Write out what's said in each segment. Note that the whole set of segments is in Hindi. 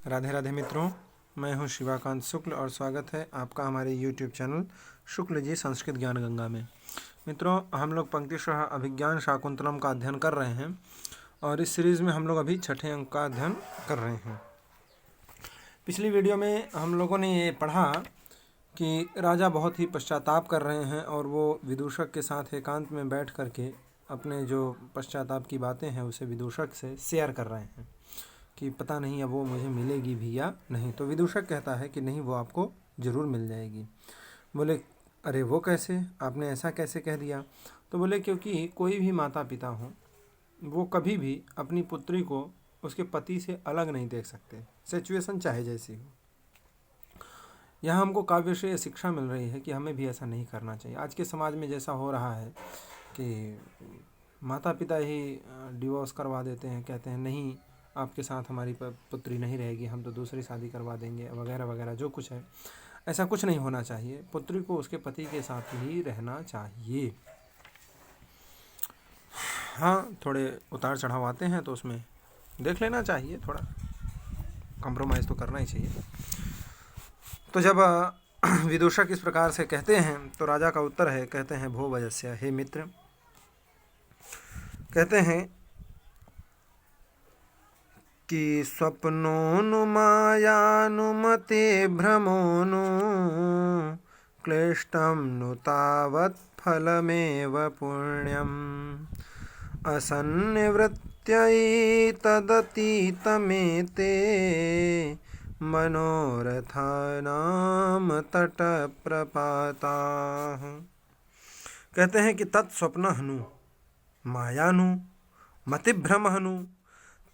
राधे राधे मित्रों, मैं हूं शिवाकांत शुक्ल और स्वागत है आपका हमारे YouTube चैनल शुक्ल जी संस्कृत ज्ञान गंगा में। मित्रों, हम लोग पंक्तिशः अभिज्ञान शाकुंतलम का अध्ययन कर रहे हैं और इस सीरीज़ में हम लोग अभी छठे अंक का अध्ययन कर रहे हैं। पिछली वीडियो में हम लोगों ने ये पढ़ा कि राजा बहुत ही पश्चाताप कर रहे हैं और वो विदूषक के साथ एकांत में बैठ करके अपने जो पश्चाताप की बातें हैं उसे विदूषक से शेयर कर रहे हैं कि पता नहीं अब वो मुझे मिलेगी भी या नहीं। तो विदूषक कहता है कि नहीं, वो आपको ज़रूर मिल जाएगी। बोले अरे वो कैसे, आपने ऐसा कैसे कह दिया? तो बोले क्योंकि कोई भी माता पिता हो वो कभी भी अपनी पुत्री को उसके पति से अलग नहीं देख सकते, सिचुएशन चाहे जैसी हो। यहाँ हमको काव्य से ये शिक्षा मिल रही है कि हमें भी ऐसा नहीं करना चाहिए। आज के समाज में जैसा हो रहा है कि माता पिता ही डिवोर्स करवा देते हैं, कहते हैं नहीं आपके साथ हमारी पुत्री नहीं रहेगी, हम तो दूसरी शादी करवा देंगे वगैरह वगैरह जो कुछ है। ऐसा कुछ नहीं होना चाहिए, पुत्री को उसके पति के साथ ही रहना चाहिए। हाँ, थोड़े उतार चढ़ाव आते हैं तो उसमें देख लेना चाहिए, थोड़ा कॉम्प्रोमाइज़ तो करना ही चाहिए। तो जब विदूषक इस प्रकार से कहते हैं तो राजा का उत्तर है, कहते हैं भो वजस्य, हे मित्र, कहते हैं कि स्वप्नोनु मायानुमते भ्रमोनु क्लिष्टं नु तावत् फलमेव पुण्यम् असन्निवृत्त्यै तदतीतमेते मनोरथानाम तटप्रपाताः। कहते हैं कि तत्स्वप्नहनु मायानु मतिभ्रमहनु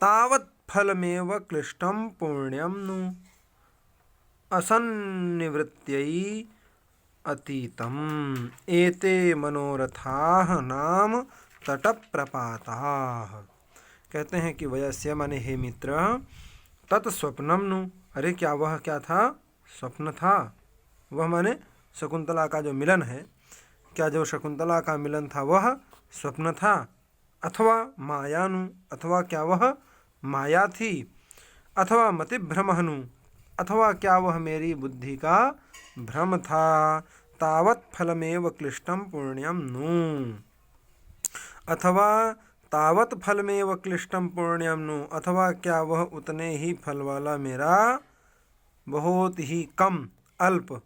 तावत् फलमेव क्लिष्टं पुण्यं नु असन्निवृत्त्यै अतीतम् एते मनोरथाः नाम तटप्रपाताः। कहते हैं कि वयस्य माने हे मित्र, तत्स्वप्नम नु, अरे क्या वह क्या था? स्वप्न था। वह माने शकुंतला का जो मिलन है, क्या जो शकुंतला का मिलन था वह स्वप्न था? अथवा मायानु, अथवा क्या वह माया थी? अथवा मतिभ्रमहनु, अथवा क्या वह मेरी बुद्धि का भ्रम था? तावत् फलमेव क्लिष्टं पुण्यं नु, अथवा तावत् फलमेव क्लिष्टं पुण्यं नु, अथवा क्या वह उतने ही फल वाला मेरा बहुत ही कम अल्प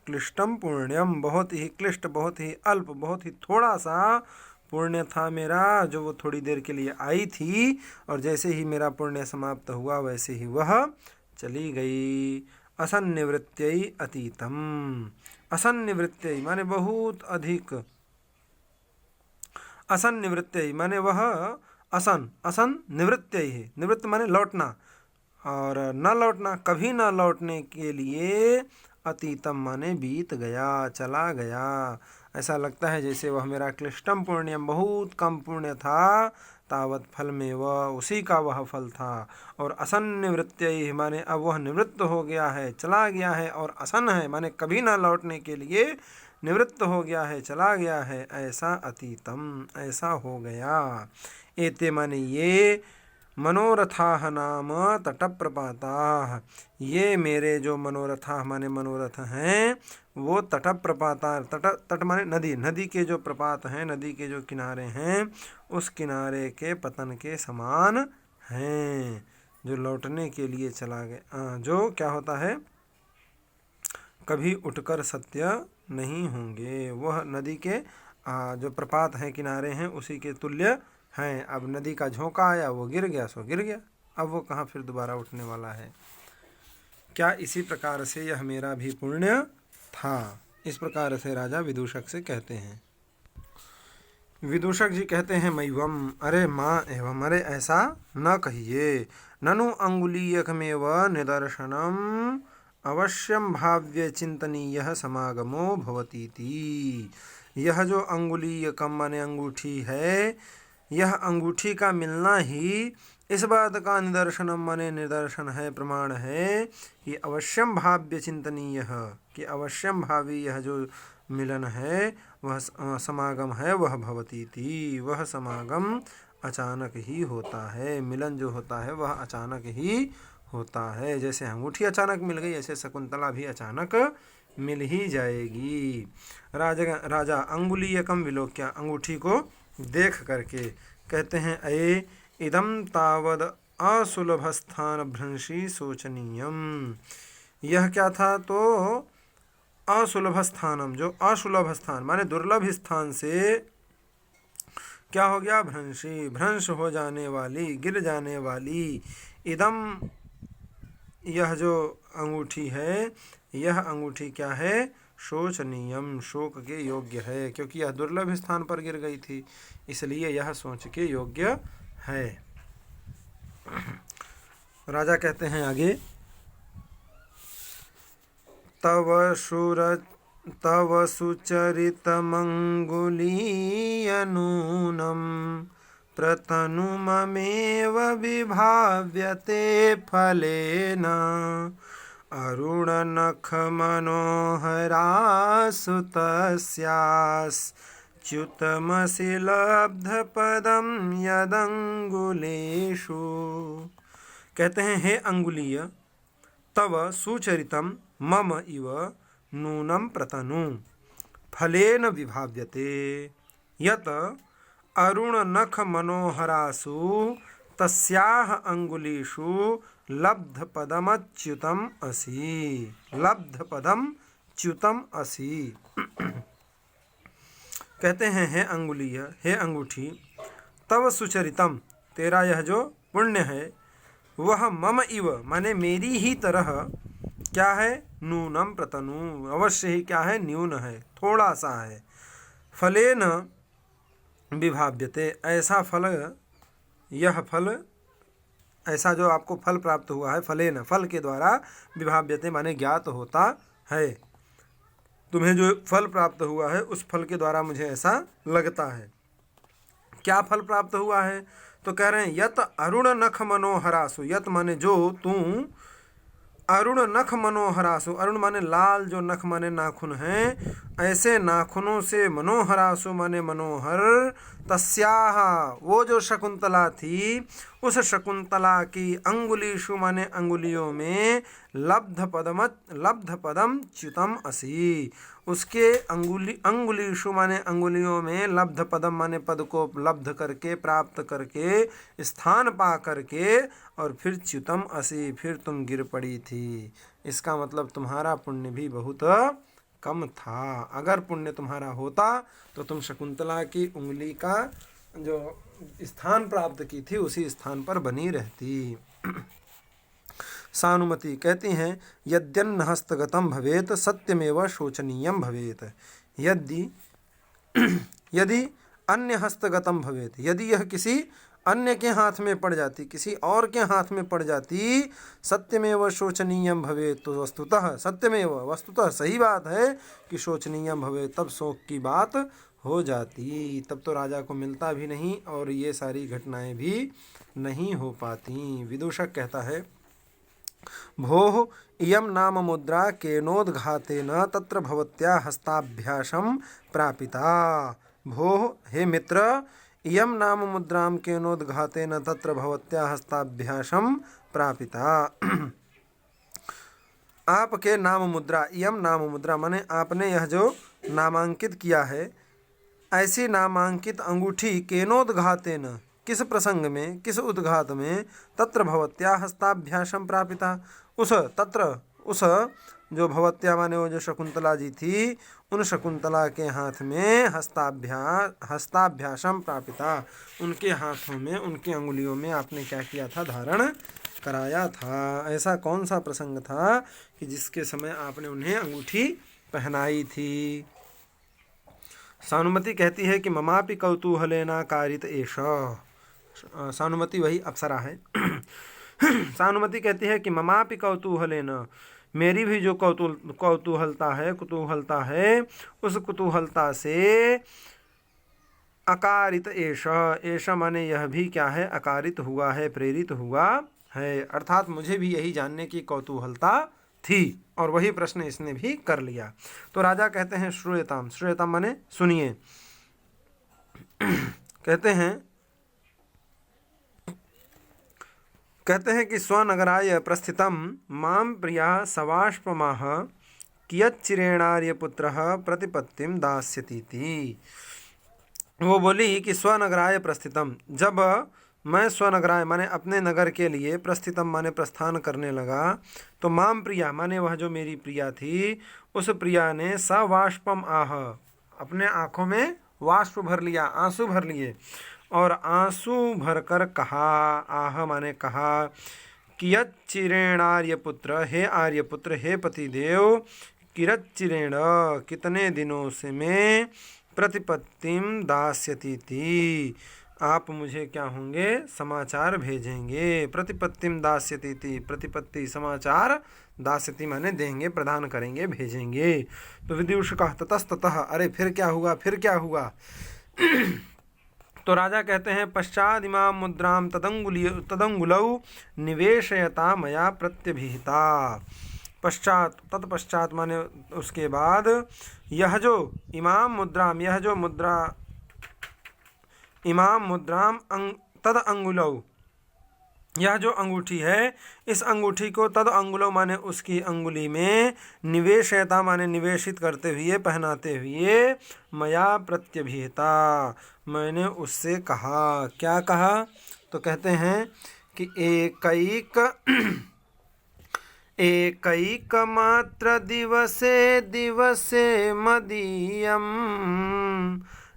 क्लिष्टम पुण्यम, बहुत ही क्लिष्ट, बहुत ही अल्प, बहुत ही थोड़ा सा पुण्य था मेरा, जो वो थोड़ी देर के लिए आई थी और जैसे ही मेरा पुण्य समाप्त हुआ वैसे ही वह चली गई। असन्निवृत्त्यै अतीतम, असन्निवृत्त्यै माने बहुत अधिक, असन्निवृत्त्यै माने वह असन निवृत्त्यै है, निवृत्त माने लौटना और न लौटना, कभी न लौटने के लिए अतीतम माने बीत गया, चला गया। ऐसा लगता है जैसे वह मेरा क्लिष्टम पुण्यम बहुत कम पुण्य था, तावत फल में वह उसी का वह फल था। और असन निवृत्त्यै माने अब वह निवृत्त हो गया है, चला गया है, और असन है माने कभी ना लौटने के लिए निवृत्त हो गया है, चला गया है, ऐसा अतीतम ऐसा हो गया। एते माने ये, मनोरथाः नाम तटप्रपाताः, ये मेरे जो मनोरथाः माने मनोरथ हैं वो तटप्रपाता, तट माने नदी, नदी के जो प्रपात हैं, नदी के जो किनारे हैं उस किनारे के पतन के समान हैं, जो लौटने के लिए चला गया, जो क्या होता है कभी उठकर सत्य नहीं होंगे। वह नदी के जो प्रपात हैं, किनारे हैं, उसी के तुल्य हैं। अब नदी का झोंका आया, वो गिर गया सो गिर गया, अब वो कहाँ फिर दोबारा उठने वाला है। क्या इसी प्रकार से यह मेरा भी पुण्य था? इस प्रकार से राजा विदूषक से कहते हैं। विदूषक जी कहते हैं मैवम, अरे माँ एवं, अरे ऐसा न कहिए। ननु अंगुलीयकमेव निदर्शनम अवश्यम भाव्य चिंतनीय समागमो भवतीति। यह जो अंगुलीयकम माने अंगूठी है, यह अंगूठी का मिलना ही इस बात का निदर्शनम माने निदर्शन है, प्रमाण है कि अवश्यम भाव्य चिंतनीय, कि अवश्यम भावी यह जो मिलन है वह समागम है, वह भवतीति, वह समागम अचानक ही होता है, मिलन जो होता है वह अचानक ही होता है। जैसे अंगूठी अचानक मिल गई, ऐसे शकुंतला भी अचानक मिल ही जाएगी। राजा अंगुलीयकम विलोक्य, अंगूठी को देख करके कहते हैं, अये इदम तावद असुलभ स्थान भ्रंशी शोचनीयम। यह क्या था? तो असुलभ स्थानम, जो असुलभ स्थान माने दुर्लभ स्थान से क्या हो गया? भ्रंशी, भ्रंश हो जाने वाली, गिर जाने वाली। इदम, यह जो अंगूठी है, यह अंगूठी क्या है? शोचनीयम, शोक के योग्य है, क्योंकि यह दुर्लभ स्थान पर गिर गई थी, इसलिए यह सोच के योग्य है। राजा कहते हैं आगे, तव सुचरितमङ्गुलीयनूनं प्रतनुममेव विभाव्यते फलेन अरुणनखमनोहरासु तस्याश्च्युतमसि लब्धपदं यदङ्गुलेषु। कहते हैं, हे अंगुलीय, तव सुचरितम मम इव नूनम प्रतनु फलेन विभाव्यते यत अरुण नख मनोहरासु तस्याह अंगुलीषु लब्ध पदमच्युतम असि, लब्ध पदम च्युतम असि। कहते हैं, हे अंगुलीय, हे अंगूठी, तव सुचरितम, तेरा यह जो पुण्य है वह मम इव माने मेरी ही तरह क्या है? नूनम प्रतनु, अवश्य ही क्या है? न्यून है, थोड़ा सा है। फलेन विभाव्यते, ऐसा फल, यह फल, ऐसा जो आपको फल प्राप्त हुआ है, फलेन, फल के द्वारा, विभाव्यते माने ज्ञात होता है। तुम्हें जो फल प्राप्त हुआ है उस फल के द्वारा मुझे ऐसा लगता है। क्या फल प्राप्त हुआ है? तो कह रहे हैं, यत अरुण नख मनोहरासु, यत माने जो, तू, अरुण नख मनोहरासु, अरुण माने लाल, जो नख माने नाखून हैं, ऐसे नाखूनों से, मनोहरासु माने मनोहर, तस्याह, वो जो शकुंतला थी, उस शकुंतला की अंगुलीषु माने अंगुलियों में, लब्ध पदम च्युतम असि, उसके अंगुलीषु माने अंगुलियों में, लब्ध पदम माने पद को लब्ध करके, प्राप्त करके, स्थान पा करके, और फिर च्युतम असि, फिर तुम गिर पड़ी थी। इसका मतलब तुम्हारा पुण्य भी बहुत कम था। अगर पुण्य तुम्हारा होता तो तुम शकुंतला की उंगली का जो स्थान प्राप्त की थी उसी स्थान पर बनी रहती। सानुमति कहती हैं, यद्यन्न हस्तगतम भवेत सत्यमेव शोचनीयम भवेत। यदि अन्य हस्तगतम भवेत, यदि यह किसी अन्य के हाथ में पड़ जाती, किसी और के हाथ में पड़ जाती, सत्यमेव शोचनीयम भवेत, तो वस्तुतः, सत्यमेव वस्तुतः सही बात है कि शोचनीयम भवेत, तब शोक की बात हो जाती, तब तो राजा को मिलता भी नहीं और ये सारी घटनाएं भी नहीं हो पाती। विदूषक कहता है, भोः इयं नाम मुद्रा केनोद्घातेन तत्र भवत्या हस्ताभ्यासं प्रापिता। भोः, हे मित्र, इयं नाम मुद्रां केनोद्घातेन तत्र भवत्या हस्ताभ्यासं प्रापिता। आपके नाम मुद्रा, इयं नाम मुद्रा माने आपने यह जो नामांकित किया है, ऐसी नामांकित अंगूठी केनोद्घातेन, किस प्रसंग में, किस उद्घात में, तत्र भवत्या हस्ताभ्यासं प्रापिता, उस तत्र, उस जो भवत्या माने वो जो शकुंतला जी थी, उन शकुंतला के हाथ में हस्ताभ्यासं प्रापिता, उनके हाथों में, उनकी अंगुलियों में आपने क्या किया था? धारण कराया था। ऐसा कौन सा प्रसंग था कि जिसके समय आपने उन्हें अंगूठी पहनाई थी? सानुमति कहती है कि ममापि कौतूहलेना कारित एष। सानुमति वही अप्सरा है। सानुमति कहती है कि ममापि कौतूहलेना, मेरी भी जो कुतूहलता है, उस कुतूहलता से अकारित एष माने यह भी क्या है? अकारित हुआ है, प्रेरित हुआ है, अर्थात मुझे भी यही जानने की कौतूहलता थी, और वही प्रश्न इसने भी कर लिया। तो राजा कहते हैं, श्रूयताम, श्रूयताम माने सुनिए। कहते हैं, कहते हैं कि स्वनगराय प्रस्थितम माम प्रिया सवाष्पमाह कियच्चिरेणार्यपुत्रः प्रतिपत्तिम दास्यतीति। वो बोली कि स्वनगराय प्रस्थितम, जब मैं स्वनगराय माने अपने नगर के लिए प्रस्थितम माने प्रस्थान करने लगा, तो माम प्रिया माने वह जो मेरी प्रिया थी, उस प्रिया ने सवाष्पम आह, अपने आँखों में वाष्प भर लिया, आंसू भर लिए, और आंसू भरकर कहा, आह माने कहा, कियच्चिरेण आर्यपुत्र, हे आर्यपुत्र, हे पतिदेव, किरच्चिरेण कितने दिनों से मैं प्रतिपत्तिम दास्यतीति, आप मुझे क्या होंगे, समाचार भेजेंगे। प्रतिपत्तिम दास्यतीति, प्रतिपत्ति समाचार, दास्यति माने देंगे, प्रदान करेंगे, भेजेंगे। तो विदुष का ततस्ततः, अरे फिर क्या हुआ, फिर क्या हुआ। तो राजा कहते हैं पश्चाद इमाम मुद्राम तदंगुलौ निवेशयता मया प्रत्यभिहिता। पश्चात, तत्पश्चात माने उसके बाद, यह जो इमाम मुद्राम, यह जो मुद्रा, इमाम मुद्राम तद अंगुलौ, यह जो अंगूठी है, इस अंगूठी को तद अंगुलौ माने उसकी अंगुली में, निवेशयता माने निवेशित करते हुए, पहनाते हुए, मया प्रत्यभिहिता, मैंने उससे कहा। क्या कहा, तो कहते हैं कि एकैक मात्र दिवसे दिवसे मदीयम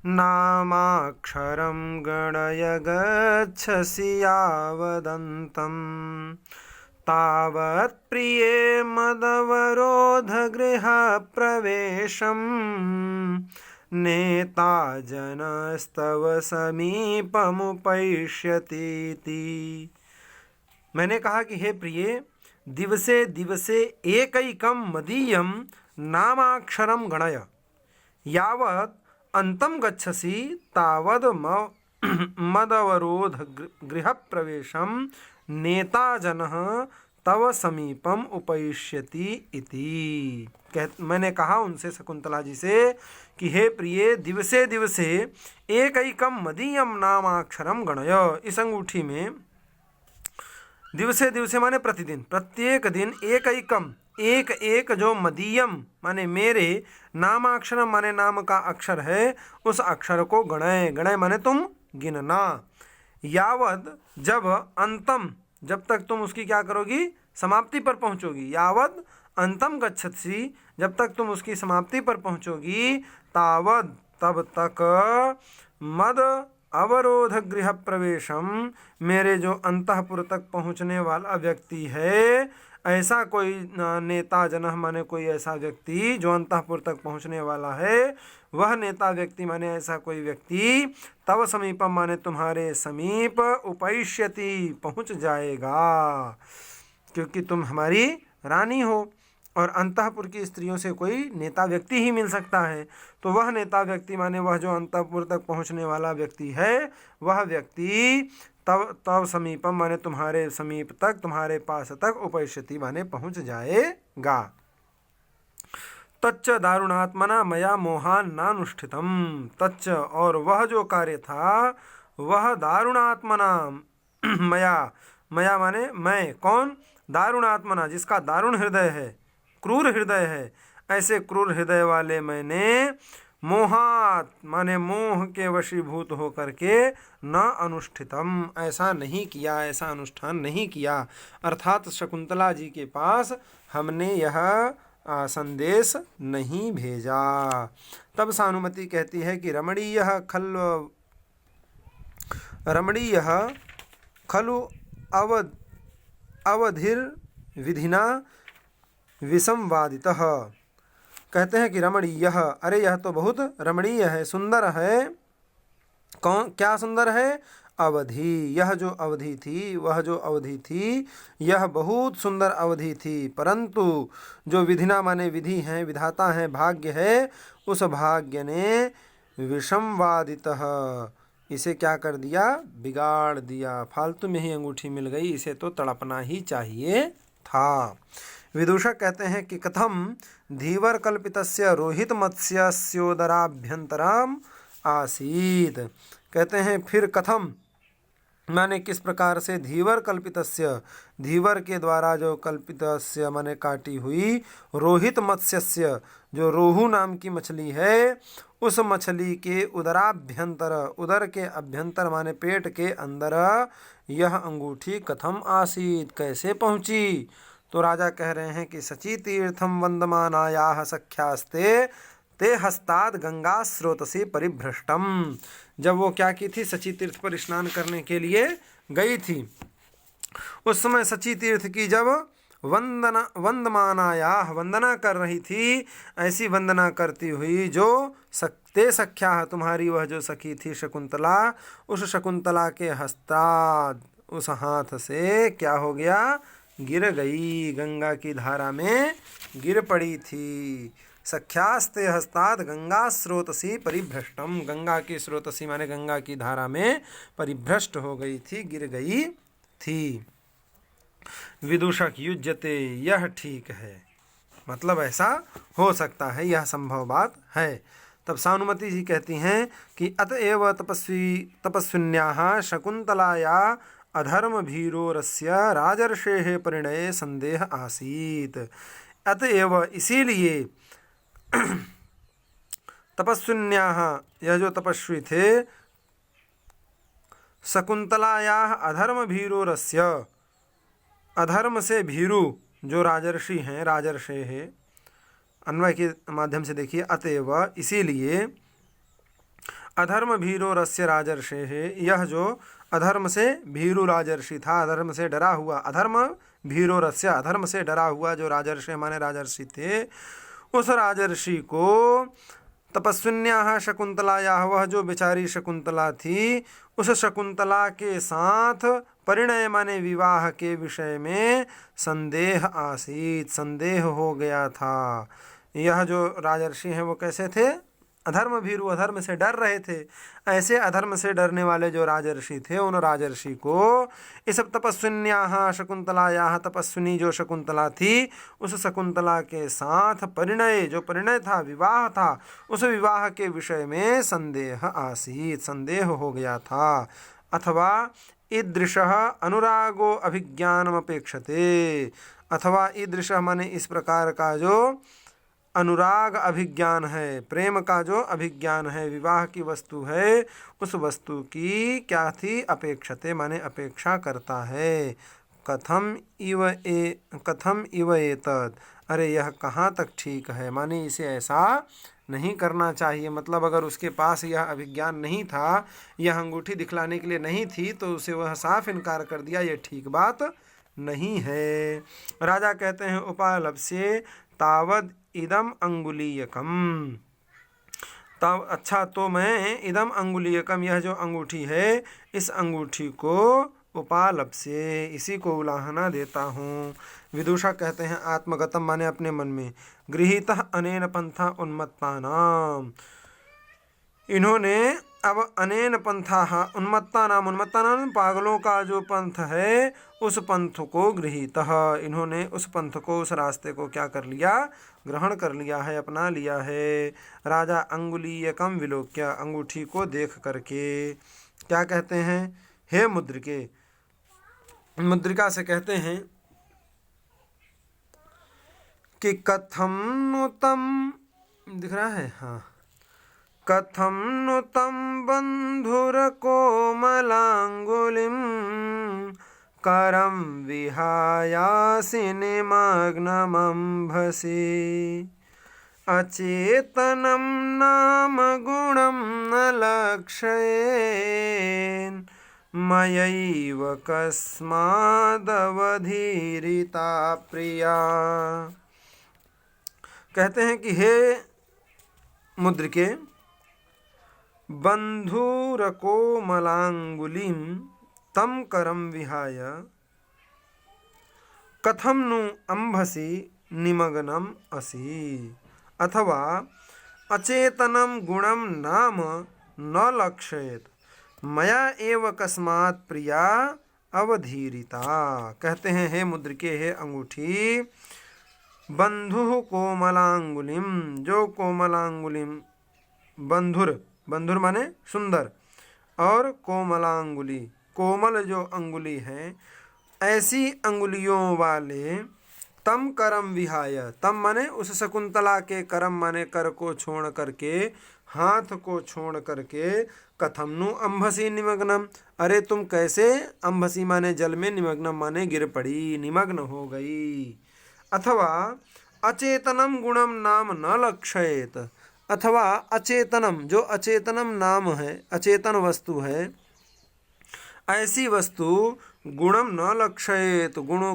नामाक्षरं गणय गच्छसि यावदन्तं तावत् प्रिये मदवरोध गृहप्रवेशं नेता जनस्तव समीपमुपैष्यतीति। मैंने कहा कि हे प्रिय, दिवसे दिवसे एकैकं मदीयं नामाक्षरं गणय, यावत् अंतम गच्छसि तावद मदवरोध गृहप्रवेशं नेता जनः तव समीपम उपैष्यति इति। मैंने कहा उनसे, शकुंतला जी से, कि हे प्रिय, दिवसे दिवसे एकैकं मदीयम नामाक्षरम गणय, इस अंगूठी में दिवसे दिवसे माने प्रतिदिन, प्रत्येक दिन, एकैकम एक एक जो मदीयम माने मेरे, नामाक्षरम माने नाम का अक्षर है, उस अक्षर को गणय, गणय माने तुम गिनना, यावद जब, अंतम जब तक तुम उसकी क्या करोगी, समाप्ति पर पहुंचोगी, यावद अंतम गच्छसि जब तक तुम उसकी समाप्ति पर पहुंचोगी, तावद तब तक, मद अवरोध गृह प्रवेशम मेरे जो अंतःपुर तक पहुंचने वाला व्यक्ति है, ऐसा कोई नेता जनः माने कोई ऐसा व्यक्ति जो अंतःपुर तक पहुंचने वाला है, वह नेता व्यक्ति माने ऐसा कोई व्यक्ति, तव समीपम माने तुम्हारे समीप, उपैष्यति पहुंच जाएगा, क्योंकि तुम हमारी रानी हो और अंतःपुर की स्त्रियों से कोई नेता व्यक्ति ही मिल सकता है। तो वह नेता व्यक्ति माने वह जो अंतःपुर तक पहुंचने वाला व्यक्ति है, वह व्यक्ति तव समीपम माने तुम्हारे समीप तक, तुम्हारे पास तक, उपैष्यति माने पहुंच जाएगा। तच्च दारुणात्मना मया मोहान नानुष्ठितम, तच्च और वह जो कार्य था, वह दारुणात्मना मया, मया माने मैं, कौन, दारुणात्मना जिसका दारुण हृदय है, क्रूर हृदय है, ऐसे क्रूर हृदय वाले मैंने, मोहात माने मोह के वशीभूत होकर के, न अनुष्ठितम ऐसा नहीं किया, ऐसा अनुष्ठान नहीं किया, अर्थात शकुंतला जी के पास हमने यह संदेश नहीं भेजा। तब सानुमति कहती है कि रमणीय खलु अवधिर विधिना विसंवादितः। कहते हैं कि रमणीय, अरे यह तो बहुत रमणीय है, सुंदर है। कौन, क्या सुंदर है, अवधि, यह जो अवधि थी, वह जो अवधि थी, यह बहुत सुंदर अवधि थी, परंतु जो विधिना माने विधि हैं, विधाता हैं, भाग्य है, उस भाग्य ने विसंवादितः इसे क्या कर दिया, बिगाड़ दिया, फालतू में ही अंगूठी मिल गई, इसे तो तड़पना ही चाहिए था। विदूषक कहते हैं कि कथम धीवर कल्पितस्य रोहित मत्स्योदराभ्यंतरम आसीत। कहते हैं फिर कथम माने किस प्रकार से, धीवर कल्पितस्य, धीवर के द्वारा जो कल्पितस्य माने काटी हुई, रोहित मत्स्यस्य, जो रोहू नाम की मछली है, उस मछली के उदराभ्यंतर, उदर के अभ्यंतर माने पेट के अंदर यह अंगूठी कथम आसीत, कैसे पहुंची। तो राजा कह रहे हैं कि सची तीर्थम वंदमानायाः सख्यास्ते ते हस्ताद गंगा स्रोतसी परिभ्रष्टम। जब वो क्या की थी, सची तीर्थ पर स्नान करने के लिए गई थी, उस समय सची तीर्थ की जब वंदमानायाः, वंदना कर रही थी, ऐसी वंदना करती हुई जो ते सख्या, तुम्हारी वह जो सखी थी शकुंतला, उस शकुंतला के हस्ताद, उस हाथ से क्या हो गया, गिर गई, गंगा की धारा में गिर पड़ी थी। सख्यास्ते हस्ताद गंगा स्रोतसी परिभ्रष्टम, गंगा की स्रोतसी माने गंगा की धारा में परिभ्रष्ट हो गई थी, गिर गई थी। विदूषक युज्यते, यह ठीक है, मतलब ऐसा हो सकता है, यह संभव बात है। तब सानुमति जी कहती हैं कि अतएव तपस्विन्याः शकुंतलाया अधर्म भीरोरस्य राजर्षेः परिणये संदेह आसीत। अतएव इसीलिए तपस्विन्याः, यह जो तपस्वी थे, शकुंतलायाः अधर्म भीरोरस्य, अधर्म से भीरु जो राजर्षि हैं, राजर्षे है, अन्वय के माध्यम से देखिए, अतएव इसीलिए, अधर्म भीरोरस्य राजर्षे है, यह जो अधर्म से भीरु राजर्षि था, अधर्म से डरा हुआ, अधर्म भीरोरस्य, अधर्म से डरा हुआ जो राजर्षि माने राजर्षि थे, उस राजर्षि को तपस्विन्याः शकुंतलायाः, वह जो बेचारी शकुंतला थी, उस शकुंतला के साथ परिणय माने विवाह के विषय में संदेह आसीत, संदेह हो गया था। यह जो राजर्षि हैं वो कैसे थे, अधर्म भीरु, अधर्म से डर रहे थे। ऐसे अधर्म से डरने वाले जो राजर्षि थे, उन राजर्षि को इस तपस्विन्याः शकुंतलायाः, तपस्विनी जो शकुंतला थी, उस शकुंतला के साथ परिणय, जो परिणय था, विवाह था, उस विवाह के विषय में संदेह आसीत, संदेह हो गया था। अथवा ईदृशः अनुरागो अभिज्ञानमपेक्षते, अथवा ईदृशः माने इस प्रकार का जो अनुराग अभिज्ञान है, प्रेम का जो अभिज्ञान है, विवाह की वस्तु है, उस वस्तु की क्या थी, अपेक्षते माने अपेक्षा करता है। कथम इव एतद, अरे यह कहाँ तक ठीक है, माने इसे ऐसा नहीं करना चाहिए। मतलब अगर उसके पास यह अभिज्ञान नहीं था, यह अंगूठी दिखलाने के लिए नहीं थी, तो उसे वह साफ इनकार कर दिया, यह ठीक बात नहीं है। राजा कहते हैं उपालभ्ये तावद इदम अंगुलीयकम, तब अच्छा तो मैं इदम अंगुलीयकम, यह जो अंगूठी है, इस अंगूठी को उपालभ्ये, इसी को उलाहना देता हूँ। विदूषक कहते हैं आत्मगतम माने अपने मन में, गृहीतः अनेन पंथा उन्मत्तानाम, इन्होंने अब अनेन पंथा, उन्मत्ता नाम पागलों का जो पंथ है, उस पंथ को गृहीतः, इन्होंने उस पंथ को, उस रास्ते को क्या कर लिया, ग्रहण कर लिया है, अपना लिया है। राजा अंगुलीयकम विलोक्य, अंगूठी को देख करके क्या कहते हैं, हे मुद्रिके, मुद्रिका से कहते हैं कि कथम नु तम, दिख रहा है, हाँ, कथम नु तम बंधुर कोमलांगुलिम करम विहायासि निमग्नमंभसि अचेतनं नाम गुणं न लक्षयेन् मयैव कस्मादवधीरिता प्रिया। कहते हैं कि हे मुद्रिके, बंधुरकोमलांगुलिं तम करम विहाय कथम नु अंभसि निमग्नम असि, अथवा अचेतनम गुणम नाम न लक्षयेत मया एव कस्मात् प्रिया अवधीरिता। कहते हैं हे मुद्रिके, हे अंगूठी, बंधु कोमलांगुलिम, जो कोमलांगुलिम, बंधुर, बंधुर माने सुंदर, और कोमलांगुली कोमल जो अंगुली है, ऐसी अंगुलियों वाले तम करम विहाय, तम माने उस शकुंतला के करम माने कर को छोड़ करके, हाथ को छोड़ करके, कथम नु अंभसी निमग्नम, अरे तुम कैसे, अंभसी माने जल में, निमग्नम माने गिर पड़ी, निमग्न हो गई। अथवा अचेतनम गुणम नाम न लक्षयेत, अथवा अचेतनम, जो अचेतनम नाम है, अचेतन वस्तु है, ऐसी वस्तु गुणम न लक्षयेत, गुणों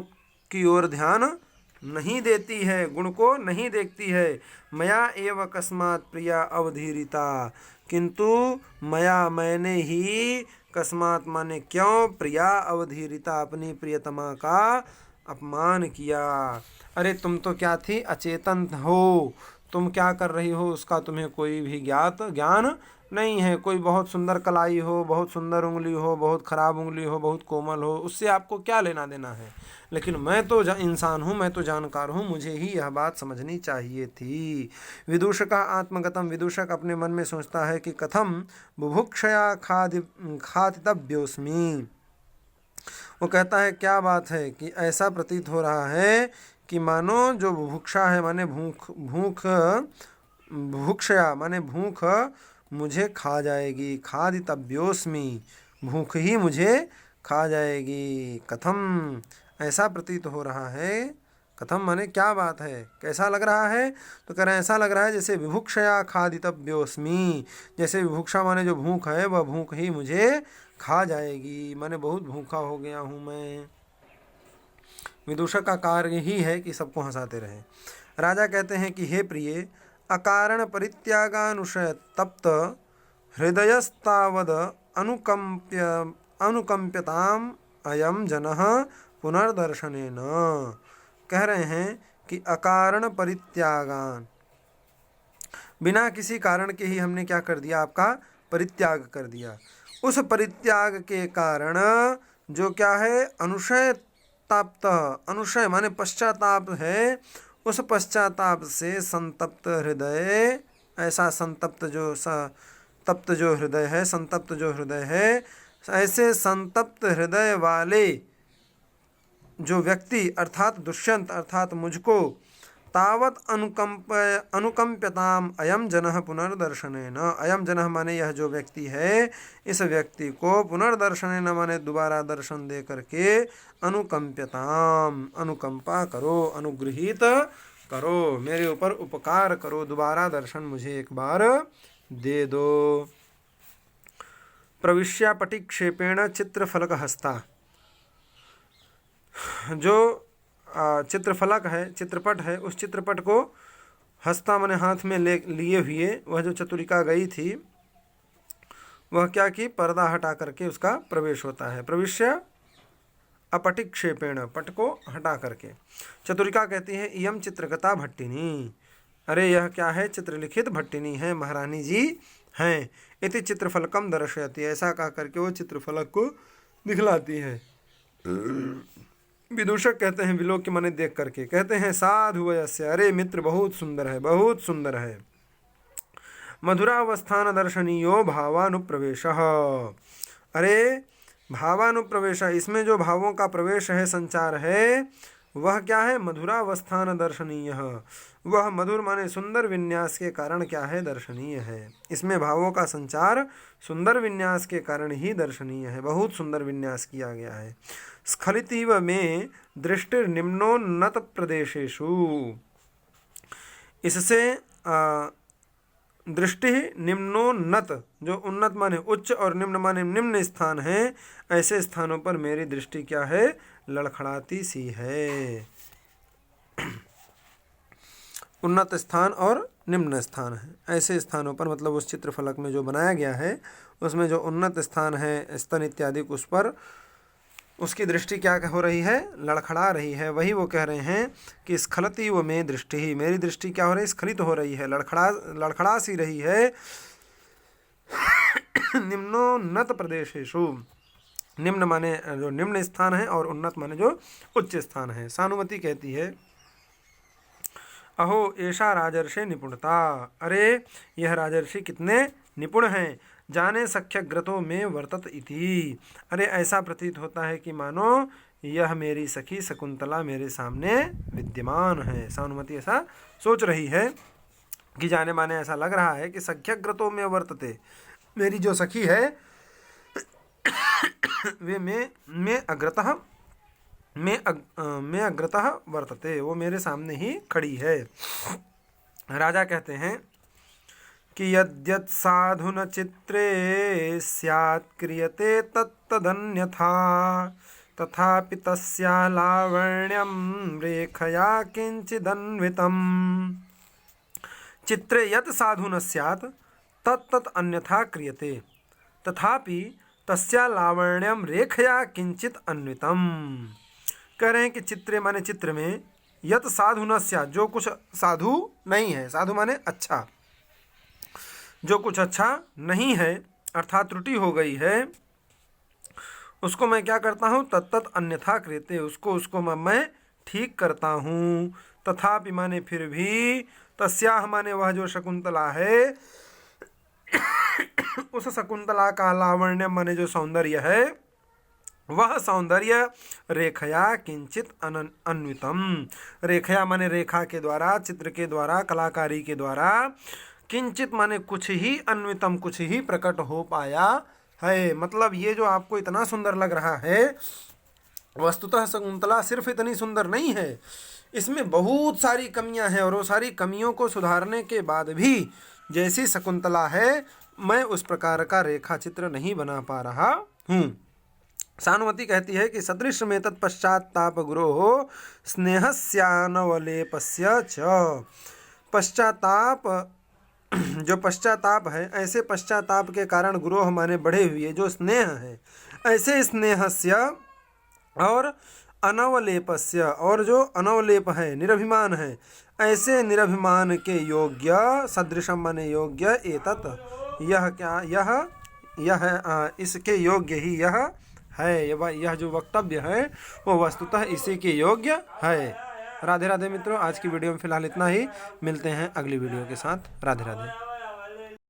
की ओर ध्यान नहीं देती है, गुण को नहीं देखती है। मया एव अकस्मात प्रिया अवधीरिता, किंतु मया मैंने ही, कस्मात माने क्यों, प्रिया अवधीरिता अपनी प्रियतमा का अपमान किया। अरे तुम तो क्या थी, अचेतन हो, तुम क्या कर रही हो उसका तुम्हें कोई भी ज्ञान नहीं है। कोई बहुत सुंदर कलाई हो, बहुत सुंदर उंगली हो, बहुत खराब उंगली हो, बहुत कोमल हो, उससे आपको क्या लेना देना है। लेकिन मैं तो इंसान हूँ, मैं तो जानकार हूँ, मुझे ही यह बात समझनी चाहिए थी। विदूषका आत्मगतम, विदूषक अपने मन में सोचता है कि कथम बुभुक्षया खादितव्योस्मि, वो कहता है क्या बात है कि ऐसा प्रतीत हो रहा है कि मानो जो बुभुक्षा है माने भूख बुभुक्षया माने भूख मुझे खा जाएगी, खादितव्योस्मि, भूख ही मुझे खा जाएगी। कथम, ऐसा प्रतीत हो रहा है, कथम माने क्या बात है, कैसा लग रहा है, तो कह रहे हैं ऐसा लग रहा है जैसे विभुक्षया खादितव्योस्मि, जैसे विभुक्षा माने जो भूख है वह भूख ही मुझे खा जाएगी, माने बहुत भूखा हो गया हूँ मैं। विदूषक का कार्य ही है कि सबको हंसाते रहे। राजा कहते हैं कि हे प्रिय, अकारण परित्यागानुशय तप्त हृदयस्तावद अनुकंप्यताम अयम जनः पुनर्दर्शनेन, कह रहे हैं कि अकारण परित्यागान, बिना किसी कारण के ही हमने क्या कर दिया, आपका परित्याग कर दिया। उस परित्याग के कारण जो क्या है, अनुशय ताप्त, अनुशय माने पश्चाताप है, उस पश्चाताप से संतप्त हृदय, ऐसा संतप्त जो तप्त जो हृदय है, संतप्त जो हृदय है, ऐसे संतप्त हृदय वाले जो व्यक्ति अर्थात दुष्यंत अर्थात मुझको, तावत अनुकंप्यताम अयम जनः पुनर्दर्शनेन, अयम जनः माने यह जो व्यक्ति है, इस व्यक्ति को पुनर्दर्शनेन माने दोबारा दर्शन दे करके, अनुकंप्यताम अनुकंपा करो, अनुग्रहित करो, मेरे ऊपर उपकार करो, दोबारा दर्शन मुझे एक बार दे दो। प्रविश्या पटिक्षेपेण चित्रफलक हस्ता, जो चित्रफलक है, चित्रपट है, उस चित्रपट को हस्ता माने हाथ में लिए हुए वह जो चतुरिका गई थी, वह क्या की, पर्दा हटा करके उसका प्रवेश होता है। प्रविश्य अपटिक्षेपेण, पट को हटा करके। चतुरिका कहती है इयम चित्रगता भट्टिनी, अरे यह क्या है, चित्रलिखित भट्टिनी है, महारानी जी हैं। इति चित्रफलकम दर्शयति, ऐसा कह करके वो चित्रफलक को दिखलाती है। विदूषक कहते हैं विलोक्य माने देख करके, कहते हैं साधु वयस्य, अरे मित्र बहुत सुंदर है, बहुत सुंदर है। मधुरावस्थान दर्शनीयो भावानुप्रवेश, अरे भावानुप्रवेश, इसमें जो भावों का प्रवेश है, संचार है, वह क्या है, मधुरावस्थान दर्शनीय, वह मधुर माने सुंदर विन्यास के कारण क्या है, दर्शनीय है। इसमें भावों का संचार सुंदर विन्यास के कारण ही दर्शनीय है, बहुत सुंदर विन्यास किया गया है। स्खलितीव में दृष्टिर्निम्नोन्नत प्रदेशेषु, इससे दृष्टि निम्नोन्नत, जो उन्नत माने उच्च और निम्न माने निम्न स्थान है, ऐसे स्थानों पर मेरी दृष्टि क्या है, लड़खड़ाती सी है। उन्नत स्थान और निम्न स्थान है, ऐसे स्थानों पर, मतलब उस चित्रफलक में जो बनाया गया है उसमें जो उन्नत स्थान है, स्तन इत्यादि, उस पर उसकी दृष्टि क्या हो रही है, लड़खड़ा रही है। वही वो कह रहे हैं कि स्खलती व में दृष्टि ही, मेरी दृष्टि क्या हो रही है, स्खलित हो रही है, लड़खड़ा सी रही है। निम्नोन्नत प्रदेशेषु, निम्न माने जो निम्न स्थान है और उन्नत माने जो उच्च स्थान है। सानुमति कहती है अहो ऐसा राजर्षि निपुणता, अरे यह राजर्षि कितने निपुण हैं। जाने सख्यग्रतो में वर्तत इति। अरे ऐसा प्रतीत होता है कि मानो यह मेरी सखी शकुंतला मेरे सामने विद्यमान है। सानुमति ऐसा सोच रही है कि जाने माने ऐसा लग रहा है कि सख्यग्रतो में वर्तते, मेरी जो सखी है वे मैं अग्रतः वर्तते, वो मेरे सामने ही खड़ी है। राजा कहते हैं कि यद्यत् साधु न चित्रे स्यात् क्रियते तत्तदन्यथा तथापि तस्या लावण्यं रेखया किंचिदन्वितम्। चित्रे यत् साधु न स्यात् तत्तत् अन्यथा क्रियते तथापि तस्या लावण्यम रेखया किंचित अन्वितम। कह रहे हैं कि चित्रे माने चित्र में, यत साधु न स्यात् जो कुछ साधु नहीं है, साधु माने अच्छा, जो कुछ अच्छा नहीं है अर्थात त्रुटि हो गई है, उसको मैं क्या करता हूँ, तत्तत् अन्यथा क्रियते, उसको मैं ठीक करता हूँ। तथापि माने फिर भी, तस्याह माने वह जो शकुंतला है, उस शकुंतला का लावण्य माने जो सौंदर्य है, वह सौंदर्य रेखया किंचित अन्वितम। रेखया माने रेखा के द्वारा, चित्र के द्वारा, कलाकारी के द्वारा, किंचित माने कुछ ही, अन्वितम कुछ ही प्रकट हो पाया है। मतलब ये जो आपको इतना सुंदर लग रहा है, वस्तुतः शकुंतला सिर्फ इतनी सुंदर नहीं है, इसमें बहुत सारी कमियां हैं, और वो सारी कमियों को सुधारने के बाद भी जैसी शकुंतला है मैं उस प्रकार का रेखा चित्र नहीं बना पा रहा हूँ। सानुमति कहती है कि सदृश में तत्पश्चात्ताप गुरो स्नेहस्यानवलेपस्य च। पश्चाताप, जो पश्चाताप है, ऐसे पश्चाताप के कारण गुरोह माने बढ़े हुए जो स्नेह है, ऐसे स्नेहस्य और अनवलेपस्य, और जो अनवलेप है, निरभिमान है, ऐसे निरभिमान के योग्य, सदृशम माने योग्य, एतत् यह क्या, यह इसके योग्य ही यह है, यह जो वक्तव्य है वो वस्तुतः इसी के योग्य है। राधे राधे मित्रों, आज की वीडियो में फिलहाल इतना ही, मिलते हैं अगली वीडियो के साथ। राधे राधे।